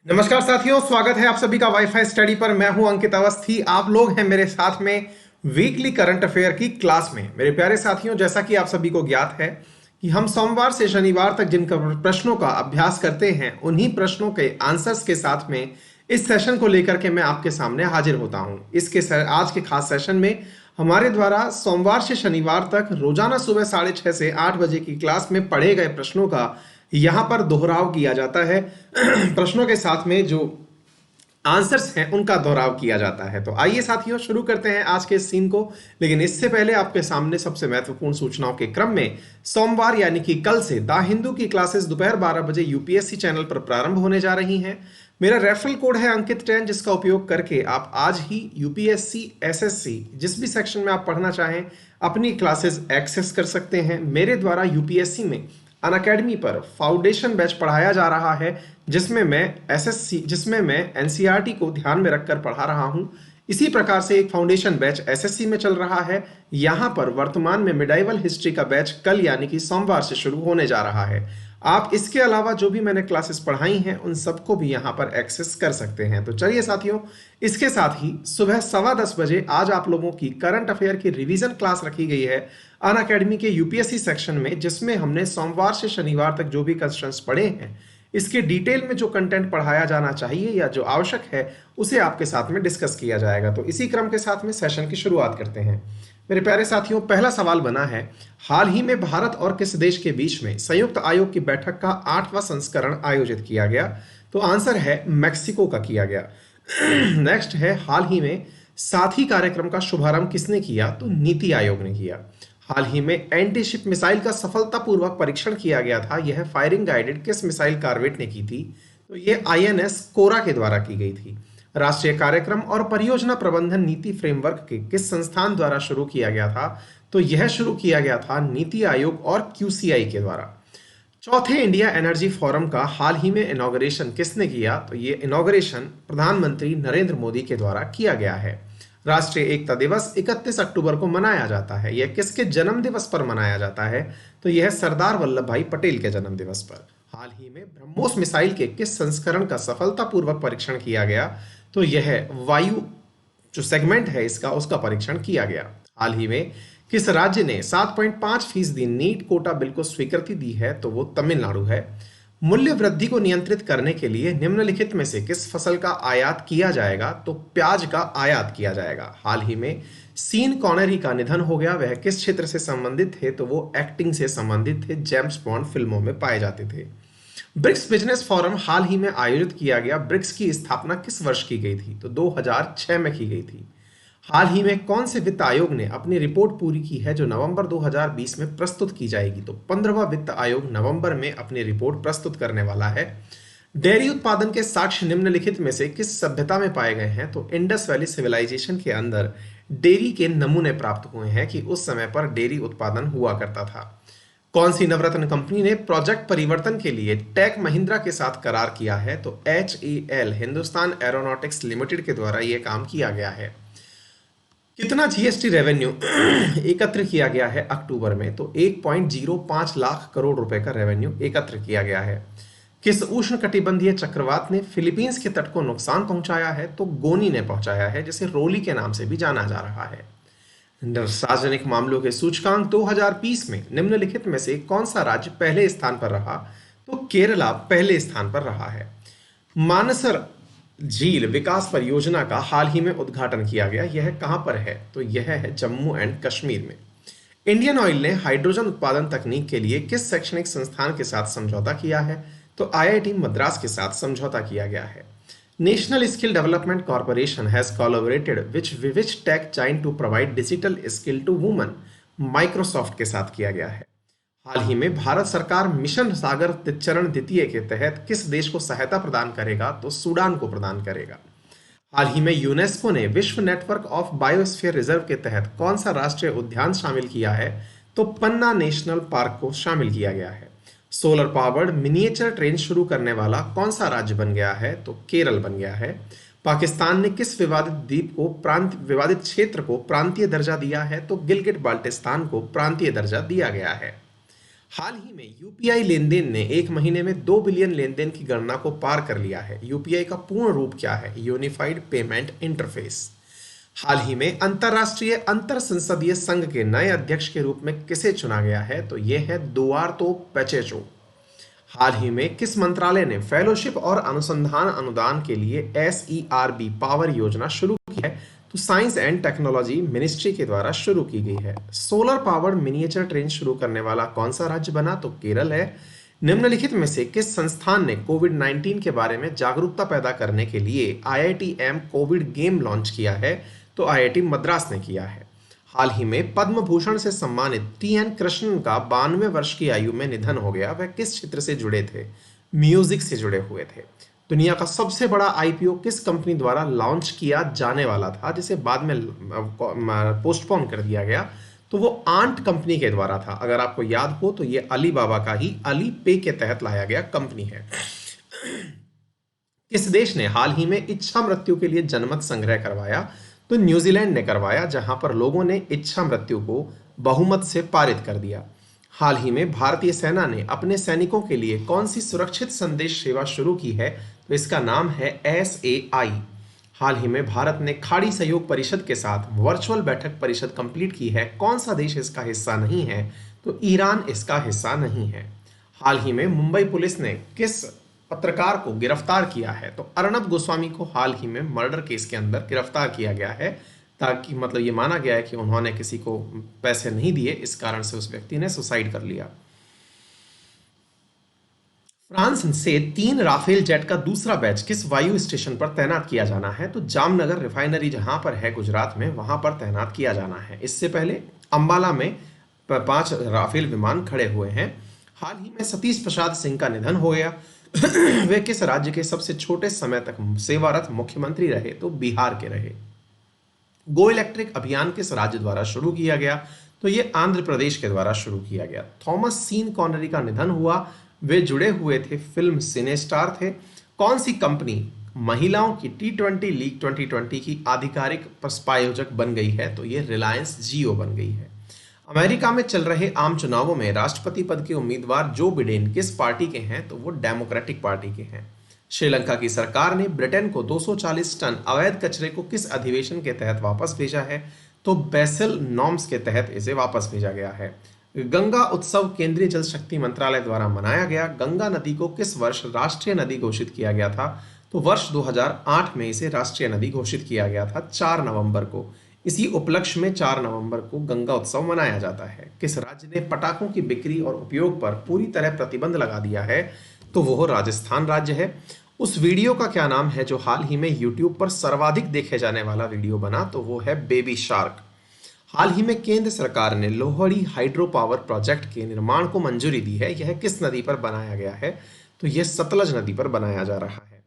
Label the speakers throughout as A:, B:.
A: नमस्कार साथियों, स्वागत है आप सभी का वाईफाई स्टडी पर। मैं हूं अंकित अवस्थी। आप लोग हैं मेरे साथ में वीकली करंट अफेयर की क्लास में। मेरे प्यारे साथियों, जैसा कि आप सभी को ज्ञात है कि हम सोमवार से शनिवार तक जिन प्रश्नों का अभ्यास करते हैं, उन्हीं प्रश्नों के आंसर्स के साथ में इस सेशन को लेकर के मैं आपके सामने हाजिर होता हूं। आज के खास सेशन में हमारे द्वारा सोमवार से शनिवार तक रोजाना सुबह 6:30 से 8 बजे की क्लास में पढ़े गए प्रश्नों का यहां पर दोहराव किया जाता है। प्रश्नों के साथ में जो आंसर्स हैं उनका दोहराव किया जाता है। तो आइए साथियों, शुरू करते हैं आज के इस सीन को। लेकिन इससे पहले आपके सामने सबसे महत्वपूर्ण सूचनाओं के क्रम में सोमवार यानी कि कल से द हिंदू की क्लासेस दोपहर 12 बजे यूपीएससी चैनल पर प्रारंभ होने जा रही हैं। मेरा रेफरल कोड है अंकित10, जिसका उपयोग करके आप आज ही यूपीएससी एसएससी जिस भी सेक्शन में आप पढ़ना चाहें अपनी क्लासेस एक्सेस कर सकते हैं। मेरे द्वारा यूपीएससी में अनअकैडमी पर फाउंडेशन बैच पढ़ाया जा रहा है, जिसमें मैं एनसीईआरटी को ध्यान में रखकर पढ़ा रहा हूं। इसी प्रकार से एक फाउंडेशन बैच एसएससी में चल रहा है। यहां पर वर्तमान में मिडाइवल हिस्ट्री का बैच कल यानी कि सोमवार से शुरू होने जा रहा है। आप इसके अलावा जो भी मैंने क्लासेस पढ़ाई हैं उन सबको भी यहां पर एक्सेस कर सकते हैं। तो चलिए साथियों, इसके साथ ही सुबह 10:15 बजे आज आप लोगों की करंट अफेयर की रिवीजन क्लास रखी गई है अनअकैडमी के यूपीएससी सेक्शन में, जिसमें हमने सोमवार से शनिवार तक जो भी क्वेश्चंस पढ़े हैं, इसके डिटेल में जो कंटेंट पढ़ाया जाना चाहिए या जो आवश्यक है उसे आपके साथ में डिस्कस किया जाएगा। तो इसी क्रम के साथ में सेशन की शुरुआत करते हैं। मेरे प्यारे साथियों, पहला सवाल बना है, हाल ही में भारत और किस देश के बीच में संयुक्त आयोग की बैठक का 8वां संस्करण आयोजित किया गया? तो आंसर है मैक्सिको का किया गया। नेक्स्ट है, हाल ही में साथी कार्यक्रम का शुभारंभ किसने किया? तो नीति आयोग ने किया। हाल ही में एंटी शिप मिसाइल का सफलतापूर्वक परीक्षण किया गया था, यह फायरिंग गाइडेड किस मिसाइल कार्वेट ने की थी? तो यह आईएनएस कोरा के द्वारा की गई थी। राष्ट्रीय कार्यक्रम और परियोजना प्रबंधन नीति फ्रेमवर्क के किस संस्थान द्वारा शुरू किया गया था? तो यह शुरू किया गया था नीति आयोग और क्यूसीआई के द्वारा। चौथे इंडिया एनर्जी फोरम का हाल ही में इनॉग्रेशन किसने किया? तो ये इनॉग्रेशन प्रधानमंत्री नरेंद्र मोदी के द्वारा किया गया है। राष्ट्रीय एकता दिवस 31 अक्टूबर को मनाया जाता है, यह किसके जन्म दिवस पर मनाया जाता है? तो यह सरदार वल्लभ भाई पटेल के जन्म दिवस पर। हाल ही में ब्रह्मोस मिसाइल के किस संस्करण का सफलतापूर्वक परीक्षण किया गया? तो यह वायु जो सेगमेंट है इसका, उसका परीक्षण किया गया। हाल ही में किस राज्य ने 7.5% नीट कोटा बिल को स्वीकृति दी है? तो वो तमिलनाडु है। मूल्य वृद्धि को नियंत्रित करने के लिए निम्नलिखित में से किस फसल का आयात किया जाएगा? तो प्याज का आयात किया जाएगा। हाल ही में सीन कॉनेरी का निधन हो गया, वह किस क्षेत्र से संबंधित थे? तो वो एक्टिंग से संबंधित थे, जेम्स बॉन्ड फिल्मों में पाए जाते थे। ब्रिक्स बिजनेस फोरम हाल ही में आयोजित किया गया, ब्रिक्स की स्थापना किस वर्ष की गई थी? तो 2006 में की गई थी। हाल ही में कौन से वित्त आयोग ने अपनी रिपोर्ट पूरी की है जो नवंबर 2020 में प्रस्तुत की जाएगी? तो 15वां वित्त आयोग नवंबर में अपनी रिपोर्ट प्रस्तुत करने वाला है। डेयरी उत्पादन के साक्ष्य निम्नलिखित में से किस सभ्यता में पाए गए हैं? तो इंडस वैली सिविलाइजेशन के अंदर डेयरी के नमूने प्राप्त हुए हैं कि उस समय पर डेयरी उत्पादन हुआ करता था। कौन सी नवरत्न कंपनी ने प्रोजेक्ट परिवर्तन के लिए टेक महिंद्रा के साथ करार किया है? तो HAL हिंदुस्तान एरोनॉटिक्स लिमिटेड के द्वारा यह काम किया गया है। कितना जीएसटी रेवेन्यू एकत्र किया गया है अक्टूबर में? तो 1.05 लाख करोड़ रुपए का रेवेन्यू एकत्र किया गया है। किस उष्णकटिबंधीय चक्रवात ने फिलीपींस के तट को नुकसान पहुंचाया है? तो गोनी ने पहुंचाया है, जिसे रोली के नाम से भी जाना जा रहा है। सार्वजनिक मामलों के सूचकांक 2020 में निम्नलिखित में से कौन सा राज्य पहले स्थान पर रहा? तो केरला पहले स्थान पर रहा है। मानसर झील विकास परियोजना का हाल ही में उद्घाटन किया गया, यह कहां पर है? तो यह है जम्मू एंड कश्मीर में। इंडियन ऑयल ने हाइड्रोजन उत्पादन तकनीक के लिए किस शैक्षणिक संस्थान के साथ समझौता किया है? तो आईआईटी मद्रास के साथ समझौता किया गया है। National skill development corporation has collaborated with tech giant to provide digital skill to women? Microsoft के साथ किया गया है। हाल ही में भारत सरकार मिशन सागर चरण द्वितीय के तहत किस देश को सहायता प्रदान करेगा? तो सूडान को प्रदान करेगा। हाल ही में यूनेस्को ने विश्व नेटवर्क ऑफ बायोस्फीयर रिजर्व के तहत कौन सा राष्ट्रीय उद्यान शामिल किया है? तो पन्ना नेशनल पार्क को शामिल किया गया है। सोलर पावर्ड मिनिएचर ट्रेन शुरू करने वाला कौन सा राज्य बन गया है? तो केरल बन गया है। पाकिस्तान ने किस विवादित क्षेत्र को प्रांतीय दर्जा दिया है? तो गिलगिट बाल्टिस्तान को प्रांतीय दर्जा दिया गया है। हाल ही में यूपीआई लेनदेन ने एक महीने में 2 बिलियन लेनदेन की गणना को पार कर लिया है। यूपीआई का पूर्ण रूप क्या है? Unified payment interface. हाल ही में अंतरराष्ट्रीय अंतर संसदीय संघ के नए अध्यक्ष के रूप में किसे चुना गया है? तो ये है दुआर्तो पेचेचो। हाल ही में किस मंत्रालय ने फेलोशिप और अनुसंधान अनुदान के लिए SERB पावर योजना शुरू की है? तो साइंस एंड टेक्नोलॉजी मिनिस्ट्री के द्वारा शुरू की गई है। सोलर पावर्ड मिनिएचर ट्रेन शुरू करने वाला कौन सा राज्य बना? तो केरल है। निम्नलिखित में से किस संस्थान ने कोविड-19 के बारे में जागरूकता पैदा करने के लिए IITM कोविड गेम लॉन्च किया है? तो IIT मद्रास ने किया है। हाल ही में पद्म भूषण से सम्मानित TN कृष्णन का 92 वर्ष की आयु में निधन हो गया। वह किस क्षेत्र से जुड़े थे? म्यूजिक से जुड़े हुए थे। दुनिया का सबसे बड़ा IPO किस कंपनी द्वारा लॉन्च किया जाने वाला था, जिसे बाद में पोस्टपोन कर दिया गया? तो वो आंट कंपनी के द्वारा था। अगर आपको याद हो तो ये अलीबाबा का ही अली पे के तहत लाया गया कंपनी है। किस देश ने हाल ही में इच्छा मृत्यु के लिए जनमत संग्रह करवाया? तो न्यूजीलैंड ने करवाया, जहां पर लोगों ने इच्छा मृत्यु को बहुमत से पारित कर दिया। हाल ही में भारतीय सेना ने अपने सैनिकों के लिए कौन सी सुरक्षित संदेश सेवा शुरू की है? तो इसका नाम है SAI। हाल ही में भारत ने खाड़ी सहयोग परिषद के साथ वर्चुअल बैठक परिषद कंप्लीट की है। कौन सा देश इसका हिस्सा नहीं है? तो ईरान इसका हिस्सा नहीं है। हाल ही में मुंबई पुलिस ने किस पत्रकार को गिरफ्तार किया है? तो अर्णब गोस्वामी को हाल ही में मर्डर केस के अंदर गिरफ्तार किया गया है, ताकि मतलब ये माना गया है कि उन्होंने किसी को पैसे नहीं दिए, इस कारण से उस व्यक्ति ने सुसाइड कर लिया। फ्रांस से 3 राफेल जेट का दूसरा बैच किस वायु स्टेशन पर तैनात किया जाना है? तो जामनगर रिफाइनरी जहां पर है गुजरात में, वहां पर तैनात किया जाना है। इससे पहले अंबाला में 5 राफेल विमान खड़े हुए हैं। हाल ही में सतीश प्रसाद सिंह का निधन हो गया। वे किस राज्य के सबसे छोटे समय तक सेवारत मुख्यमंत्री रहे? तो बिहार के रहे। गो इलेक्ट्रिक अभियान किस राज्य द्वारा शुरू किया गया? तो ये आंध्र प्रदेश के द्वारा शुरू किया गया। थॉमस सीन कॉनरी का निधन हुआ। वे जुड़े हुए थे फिल्म सिनेस्टार थे। कौन सी कंपनी महिलाओं की T20 लीग 2020 की आधिकारिक प्रायोजक बन गई है? तो ये रिलायंस जियो बन गई है। अमेरिका में चल रहे आम चुनावों में राष्ट्रपति पद के उम्मीदवार जो बिडेन किस पार्टी के हैं? तो वो डेमोक्रेटिक पार्टी के हैं। श्रीलंका की सरकार ने ब्रिटेन को 240 टन अवैध कचरे को किस अधिवेशन के तहत वापस भेजा है? तो बेसल नॉर्म्स के तहत इसे वापस भेजा गया है। गंगा उत्सव केंद्रीय जल शक्ति मंत्रालय द्वारा मनाया गया। गंगा नदी को किस वर्ष राष्ट्रीय नदी घोषित किया गया था? तो वर्ष 2008 में इसे राष्ट्रीय नदी घोषित किया गया था, 4 नवंबर को। इसी उपलक्ष्य में 4 नवंबर को गंगा उत्सव मनाया जाता है। किस राज्य ने पटाखों की बिक्री और उपयोग पर पूरी तरह प्रतिबंध लगा दिया है? तो वो राजस्थान राज्य है। उस वीडियो का क्या नाम है जो हाल ही में YouTube पर सर्वाधिक देखे जाने वाला वीडियो बना? तो वो है बेबी शार्क। हाल ही में केंद्र सरकार ने लोहड़ी हाइड्रो पावर प्रोजेक्ट के निर्माण को मंजूरी दी है। यह किस नदी पर बनाया गया है? तो यह सतलज नदी पर बनाया जा रहा है।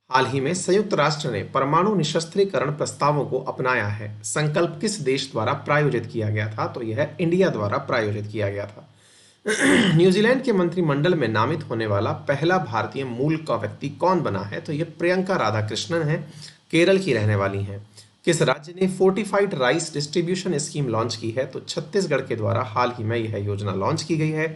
A: हाल ही में संयुक्त राष्ट्र ने परमाणु निशस्त्रीकरण प्रस्तावों को अपनाया है। संकल्प किस देश द्वारा प्रायोजित किया गया था? तो यह इंडिया द्वारा प्रायोजित किया गया था। न्यूजीलैंड के मंत्रिमंडल में नामित होने वाला पहला भारतीय मूल का व्यक्ति कौन बना है? तो यह प्रियंका राधाकृष्णन है, केरल की रहने वाली हैं। किस राज्य ने fortified rice distribution scheme launch की है? तो छत्तीसगढ़ के द्वारा हाल ही में यह योजना लॉन्च की गई है।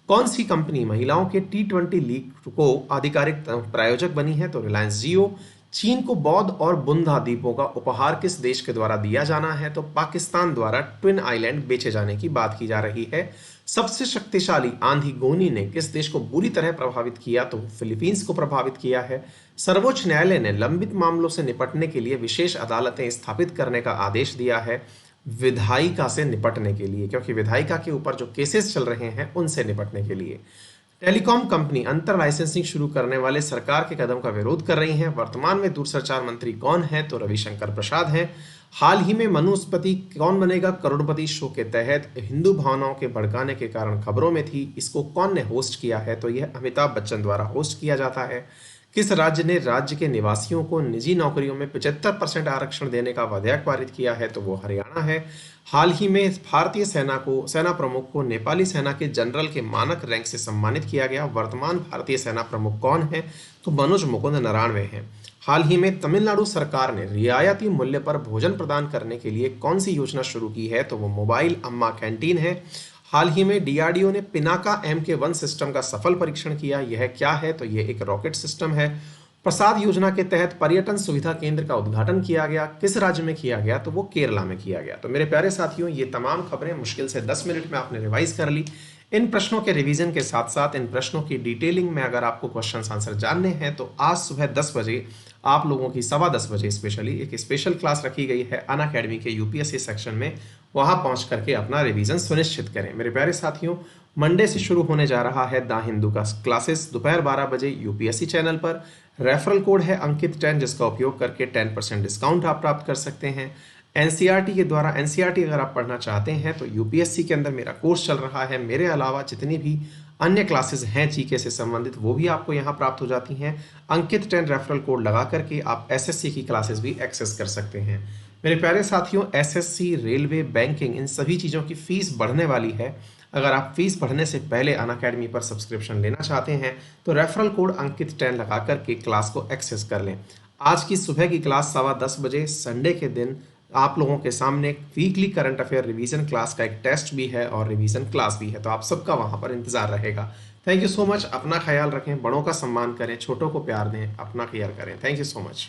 A: कौन सी कंपनी महिलाओं के T20 लीग को आधिकारिक प्रायोजक बनी है? तो रिलायंस जियो। चीन को बौद्ध और बुंदा द्वीपों का उपहार किस देश के द्वारा दिया जाना है? तो पाकिस्तान द्वारा ट्विन आइलैंड बेचे जाने की बात की जा रही है। सबसे शक्तिशाली आंधी गोनी ने किस देश को बुरी तरह प्रभावित किया? तो फिलीपींस को प्रभावित किया है। सर्वोच्च न्यायालय ने लंबित मामलों से निपटने के लिए विशेष अदालतें स्थापित करने का आदेश दिया है। विधायिका से निपटने के लिए, क्योंकि विधायिका के ऊपर जो केसेस चल रहे हैं उनसे निपटने के लिए। टेलीकॉम कंपनी अंतर लाइसेंसिंग शुरू करने वाले सरकार के कदम का विरोध कर रही है। वर्तमान में दूरसंचार मंत्री कौन है? तो रविशंकर प्रसाद हैं। हाल ही में मनुस्पति कौन बनेगा करोड़पति शो के तहत हिंदू भावनाओं के भड़काने के कारण खबरों में थी। इसको कौन ने होस्ट किया है? तो यह अमिताभ बच्चन द्वारा होस्ट किया जाता है। किस राज्य ने राज्य के निवासियों को निजी नौकरियों में 75% आरक्षण देने का विधेयक पारित किया है? तो वो हरियाणा है। हाल ही में भारतीय सेना प्रमुख को नेपाली सेना के जनरल के मानक रैंक से सम्मानित किया गया। वर्तमान भारतीय सेना प्रमुख कौन है? तो मनोज मुकुंद नराणवे हैं। हाल ही में तमिलनाडु सरकार ने रियायती मूल्य पर भोजन प्रदान करने के लिए कौन सी योजना शुरू की है? तो वो मोबाइल अम्मा कैंटीन है। हाल ही में डीआरडीओ ने पिनाका MK1 सिस्टम का सफल परीक्षण किया। यह क्या है? तो यह एक रॉकेट सिस्टम है। प्रसाद योजना के तहत पर्यटन सुविधा केंद्र का उद्घाटन किया गया। किस राज्य में किया गया? तो वो केरला में किया गया। तो मेरे प्यारे साथियों, ये तमाम खबरें मुश्किल से 10 मिनट में आपने रिवाइज कर ली। इन प्रश्नों के रिवीजन के साथ साथ इन प्रश्नों की डिटेलिंग में अगर आपको क्वेश्चन आंसर जानने हैं तो आज सुबह 10 बजे आप लोगों की 10:15 स्पेशली एक स्पेशल क्लास रखी गई है अनअकैडमी के यूपीएससी सेक्शन में। वहां पहुंच करके अपना रिवीजन सुनिश्चित करें। मेरे प्यारे साथियों, मंडे से शुरू होने जा रहा है द हिंदू का क्लासेस दोपहर 12 बजे यूपीएससी चैनल पर। रेफरल कोड है अंकित 10, जिसका उपयोग करके 10% डिस्काउंट आप प्राप्त कर सकते हैं। एनसीईआरटी के द्वारा एनसीईआरटी अगर आप पढ़ना चाहते हैं तो यूपीएससी के अंदर मेरा कोर्स चल रहा है। मेरे अलावा जितनी भी अन्य क्लासेस हैं जीके से संबंधित वो भी आपको यहाँ प्राप्त हो जाती हैं। अंकित 10 रेफरल कोड लगा करके आप एसएससी की क्लासेस भी एक्सेस कर सकते हैं। मेरे प्यारे साथियों, एसएससी, रेलवे, बैंकिंग, इन सभी चीज़ों की फीस बढ़ने वाली है। अगर आप फीस बढ़ने से पहले अनअकैडमी पर सब्सक्रिप्शन लेना चाहते हैं तो रेफरल कोड अंकित 10 लगा करके क्लास को एक्सेस कर लें। आज की सुबह की क्लास 10:15 बजे संडे के दिन आप लोगों के सामने weekly current affair revision class का एक टेस्ट भी है और रिवीजन क्लास भी है, तो आप सबका वहां पर इंतजार रहेगा। Thank you so much. अपना ख्याल रखें, बड़ों का सम्मान करें, छोटों को प्यार दें, अपना केयर करें। Thank you so much.